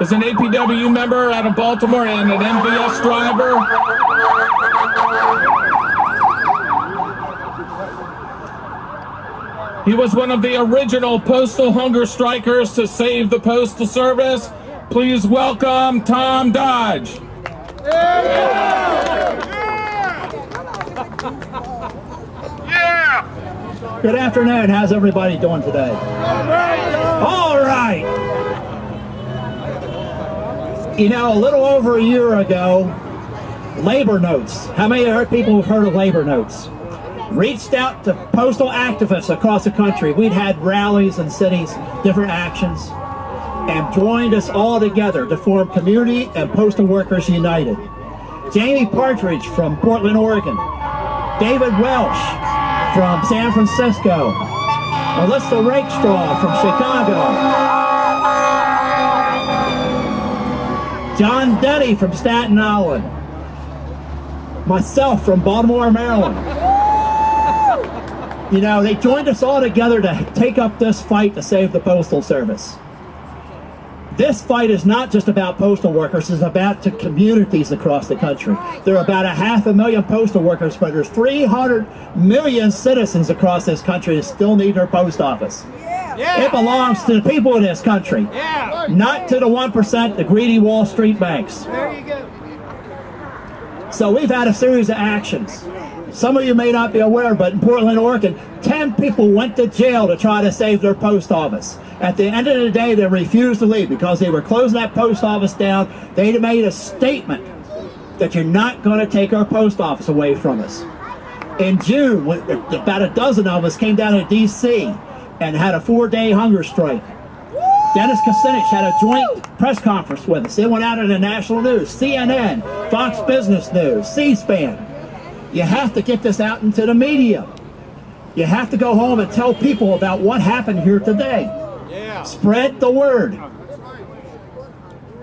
is an APW member out of Baltimore and an MVS driver. He was one of the original postal hunger strikers to save the Postal Service. Please welcome Tom Dodge. Yeah! Good afternoon. How's everybody doing today? All right. You know, a little over a year ago, Labor Notes. How many people have heard of Labor Notes? Reached out to postal activists across the country. We'd had rallies in cities, different actions, and joined us all together to form Community and Postal Workers United. Jamie Partridge from Portland, Oregon. David Welsh from San Francisco. Melissa Rakestraw from Chicago. John Denny from Staten Island. Myself from Baltimore, Maryland. You know, they joined us all together to take up this fight to save the Postal Service. This fight is not just about postal workers, it's about the communities across the country. There are about 500,000 postal workers, but there's 300 million citizens across this country that still need their post office. Yeah. It belongs to the people of this country, not to the 1%, the greedy Wall Street banks. There you go. So we've had a series of actions. Some of you may not be aware, but in Portland, Oregon, 10 people went to jail to try to save their post office. At the end of the day, they refused to leave because they were closing that post office down. They made a statement that you're not going to take our post office away from us. In June, about a dozen of us came down to D.C. and had a 4-day hunger strike. Dennis Kucinich had a joint press conference with us. They went out in the national news, CNN, Fox Business News, C-SPAN. You have to get this out into the media. You have to go home and tell people about what happened here today. Yeah. Spread the word.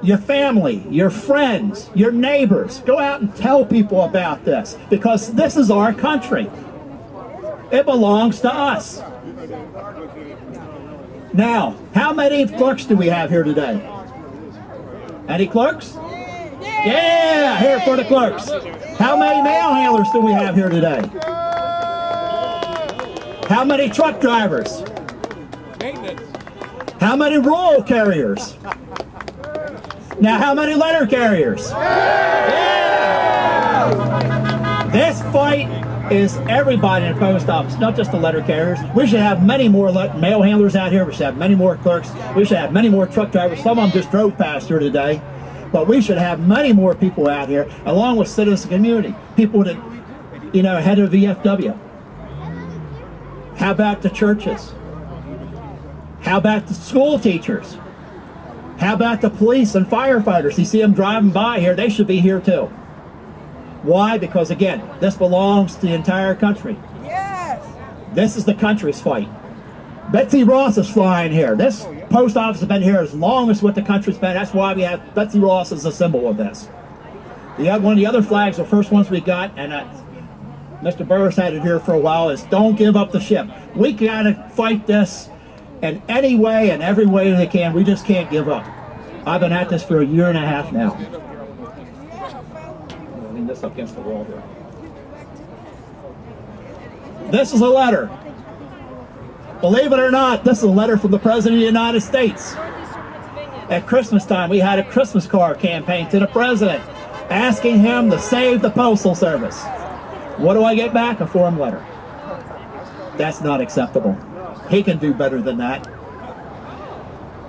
Your family, your friends, your neighbors, go out and tell people about this, because this is our country. It belongs to us. Now, how many clerks do we have here today? Any clerks? Yeah, here for the clerks. How many mail handlers do we have here today? How many truck drivers? How many rural carriers? Now, how many letter carriers? Yeah. This fight is everybody in the post office, not just the letter carriers. We should have many more mail handlers out here. We should have many more clerks. We should have many more truck drivers. Some of them just drove past here today. But we should have many more people out here, along with citizen community, people that, you know, head of VFW. How about the churches? How about the school teachers? How about the police and firefighters? You see them driving by here, they should be here too. Why? Because again, this belongs to the entire country. Yes. This is the country's fight. Betsy Ross is flying here. This post office has been here as long as what the country's been. That's why we have Betsy Ross as a symbol of this. One of the other flags, the first ones we got, and Mr. Burris had it here for a while, is don't give up the ship. We gotta fight this in any way and every way they can. We just can't give up. I've been at this for 1.5 years now. I'll lean this up against the wall here. This is a letter. Believe it or not, this is a letter from the President of the United States. At Christmas time, we had a Christmas card campaign to the President asking him to save the Postal Service. What do I get back? A form letter. That's not acceptable. He can do better than that.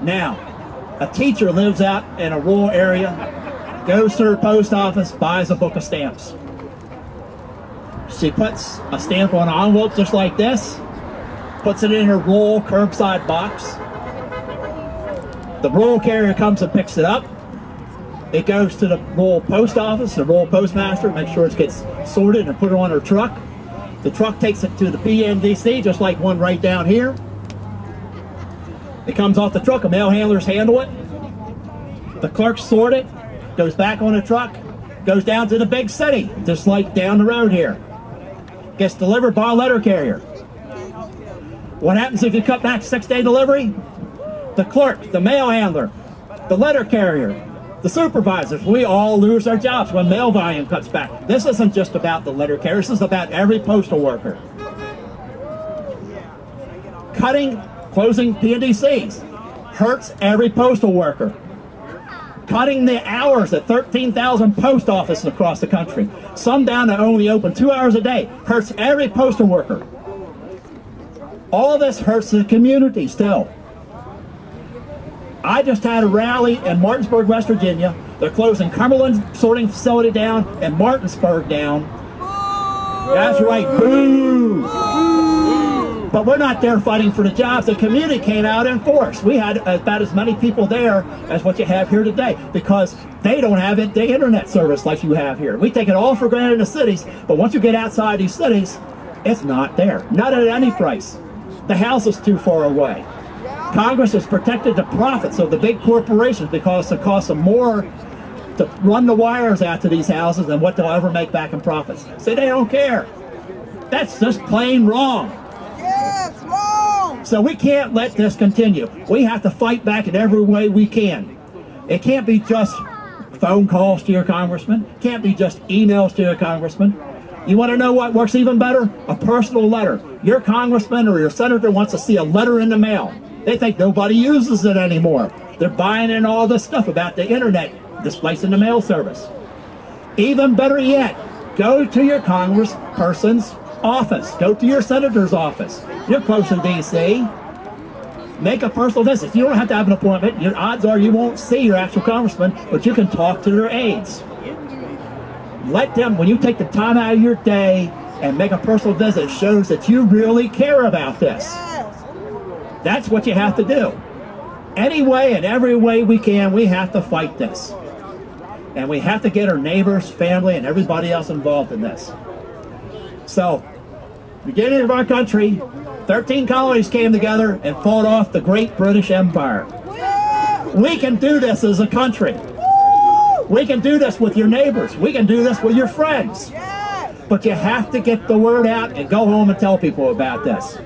Now, a teacher lives out in a rural area, goes to her post office, buys a book of stamps. She puts a stamp on an envelope just like this, puts it in her rural curbside box. The rural carrier comes and picks it up. It goes to the rural post office, the rural postmaster, makes sure it gets sorted and put it on her truck. The truck takes it to the PNDC, just like one right down here. It comes off the truck, the mail handlers handle it. The clerks sort it, goes back on the truck, goes down to the big city, just like down the road here. Gets delivered by a letter carrier. What happens if you cut back 6-day delivery? The clerk, the mail handler, the letter carrier, the supervisors. We all lose our jobs when mail volume cuts back. This isn't just about the letter carrier. This is about every postal worker. Closing PNDCs hurts every postal worker. Cutting the hours at 13,000 post offices across the country, some down to only open 2 hours a day, hurts every postal worker. All this hurts the community still. I just had a rally in Martinsburg, West Virginia. They're closing Cumberland sorting facility down and Martinsburg down. That's right, boo! But we're not there fighting for the jobs. The community came out in force. We had about as many people there as what you have here today because they don't have the internet service like you have here. We take it all for granted in the cities, but once you get outside these cities, it's not there. Not at any price. The house is too far away. Congress has protected the profits of the big corporations because it costs them more to run the wires out to these houses than what they'll ever make back in profits. So they don't care. That's just plain wrong. Yes, wrong! So we can't let this continue. We have to fight back in every way we can. It can't be just phone calls to your congressman. It can't be just emails to your congressman. You want to know what works even better? A personal letter. Your congressman or your senator wants to see a letter in the mail. They think nobody uses it anymore. They're buying in all this stuff about the internet displacing the mail service. Even better yet, go to your congressperson's office. Go to your senator's office. You're close in D.C. Make a personal visit. You don't have to have an appointment. Your odds are you won't see your actual congressman, but you can talk to their aides. Let them, when you take the time out of your day and make a personal visit, it shows that you really care about this. That's what you have to do. Any way and every way we can, we have to fight this. And we have to get our neighbors, family, and everybody else involved in this. So, beginning of our country, 13 colonies came together and fought off the great British Empire. We can do this as a country. We can do this with your neighbors. We can do this with your friends. But you have to get the word out and go home and tell people about this.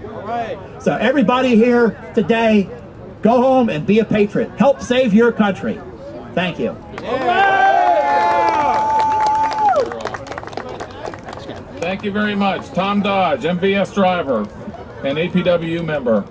So everybody here today, go home and be a patriot. Help save your country. Thank you. Thank you very much. Tom Dodge, MVS driver and APWU member.